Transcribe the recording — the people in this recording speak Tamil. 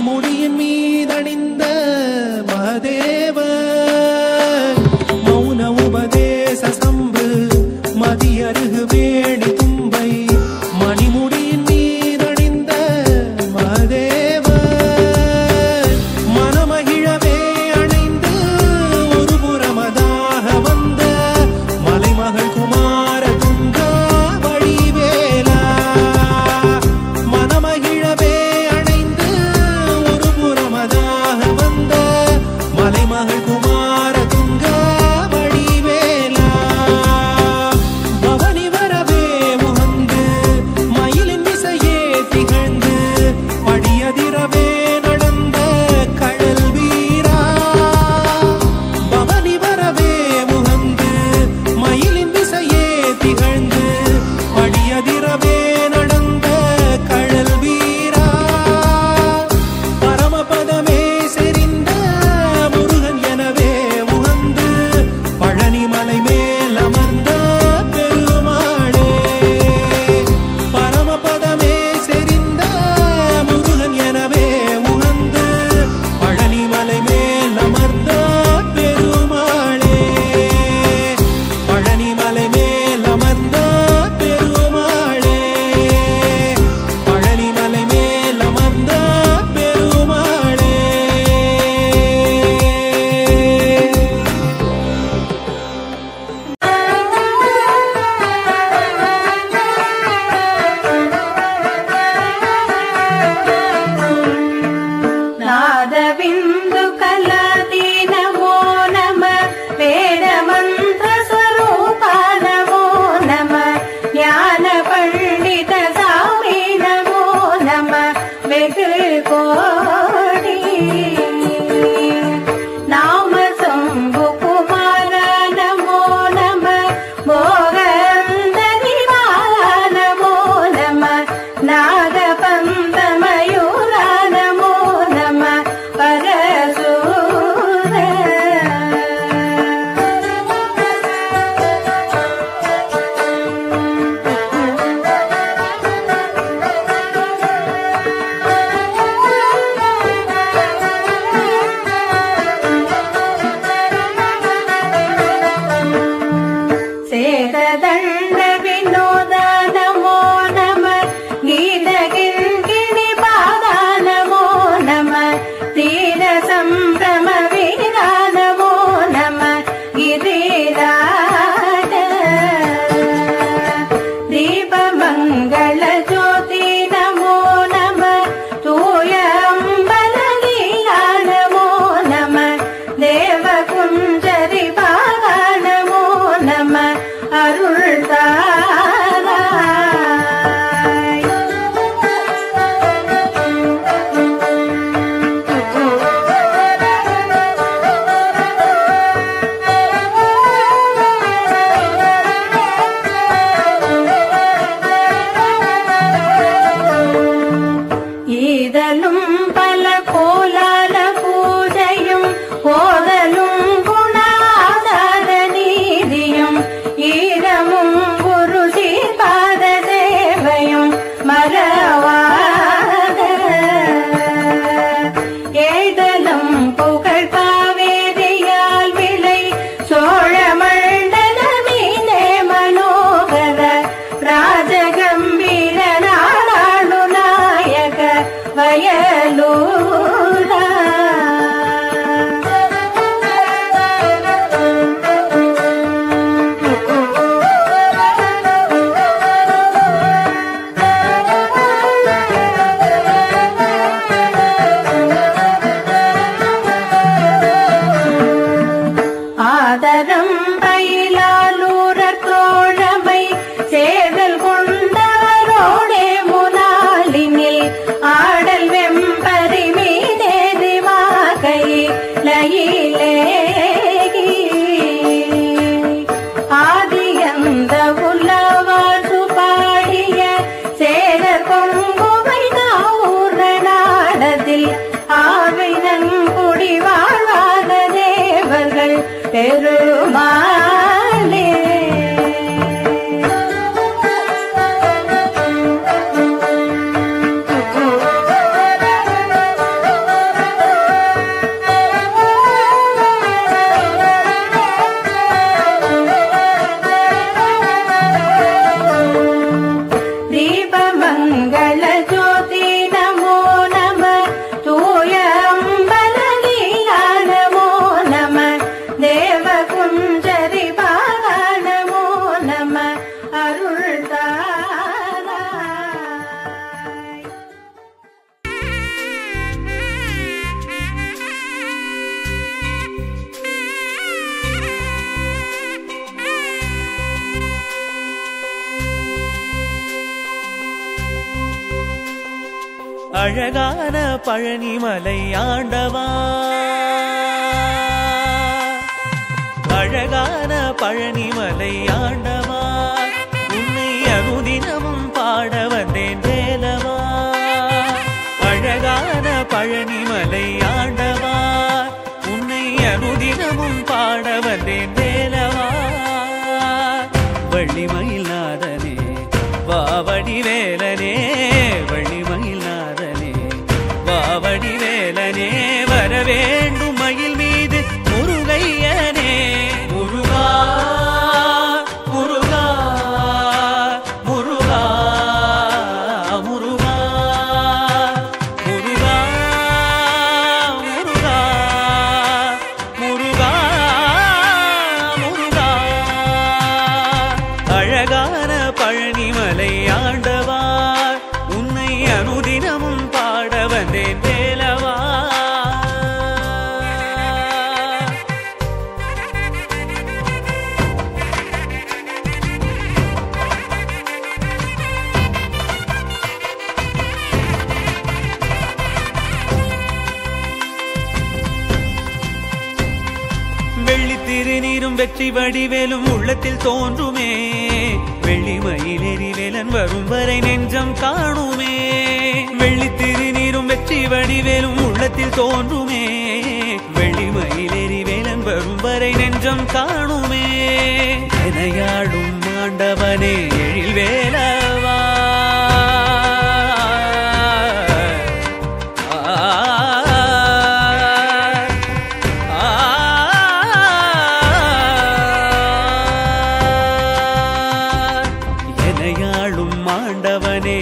மணிமுடியின் மீதணிந்த மதேவன் மௌன உபதேச சம்பு மதியருகு வேணி தும்பை மணிமுடியின் மீதணிந்த மதேவன் மனமகிழவே அணைந்து ஒரு புறமதாக வந்த மலைமகள் குமார துங்கா வடிவேலா மனமகிழவே அணைந்து ஒரு புறமதாக வந்த மலைமகள் குமார துங்கா வடிவேலா பவனி வரவே முகந்து மயிலின் விசையே திகழ்ந்து படியதிரவே நடந்த கடல் வீரா பவனி வரவே முகந்து மயிலின் விசையே திகழ்ந்து படியதிரவே நடந்த கடல் வீரா பரமபதமே செறிந்த முருகன் எனவே உகந்து பழனி மலை மேல் அமர்ந்த பெருமாளே பரமபதமே செறிந்த முருகன் எனவே உகந்து பழனி மலை மேல் அமர்ந்த பெருமாளே பழனி மலை மேல் அமர்ந்த பெருமாளே பழனி மலை மேல் அமர்ந்த பெருமாளே नादबिंदु कलादी नमो नमः वेद मंत्र स्वरूपा नमो नमः ज्ञान पंडित स्वामी नमो नमः वेगु कोटि नाम शंभु कुमार नमो नमः भोगंदरिवाला नमो नमः नागपंत मयूरा नमो नमः परशुर सेददंड विनोद नमो नमः गीतगिरिगिरि पादा नमो नमः तीर संभ्रम वीरा नमो नमः गिरिराज दीप मंगल ज्योति नमो नमः तूय अंबल लीला नमो नमः देव कुंजरि बागा नमो नमः अरुள் தாராய் ஈதலும் பல கோலால பூஜையும் போதலும் குணாதார நீதியும் ஈரமும் குரு சீபாத சேவையும் மறவாத ஏதலும் புகழ் காவேரியால் விளை சோழ மண்டல மீனே மனோகர ராஜகம்பீர நாடாளு நாயக வயலூரா ஆதரம் பயிலாலூர தோழமை சேதல் கொண்டவரோடே முனாலினில் ஆடல் வெம்பரி மீனேதி வாகை லயிலேகி ஆதியந்த உலவாசு பாடிய சேதர் பொங்குவை நாவூர நாடதில் ஆவினன் குடி வாழ்வாத தேவர்கள் பெருமாளே அழகான பழனிமலை ஆண்டவா, அழகான பழனிமலை ஆண்டவா, உன்னை அனுதினமும் பாட வந்தேன் வேலவா. அழகான பழனிமலை ஆண்டவா, உன்னை அனுதினமும் பாட வந்தேன் வேலவா. வள்ளிமயில் நாதனே வாவடி வேலனே, வள்ளிமயில் நாதனே வாவடி வேலனே, வர வேண்டும் மயில் மீது முருகையனே. முருகா முருகா முருகா முருகா முருகா முருகா முருகா முருகா. அழகான பழனிமலை ஆண்டவா, உன்னை அனுதினமும் பாட வந்தேன் வேலவா. வெள்ளி திருநீரும் வெற்றி வடிவேலும் உள்ளத்தில் தோன்றுமே, வெள்ளி மயிலேறி வேலன் வரும் வரை நெஞ்சம் காணுமே. வெள்ளி திருநீரும் வெற்றி வடிவேலும் உள்ளத்தில் தோன்றுமே, வெள்ளி மயிலேறி வேலன் வரும் வரை நெஞ்சம் காணுமே. எனையாடும் ஆண்டவனே எழில் வேலவா, எனையாளும் ஆண்டவனே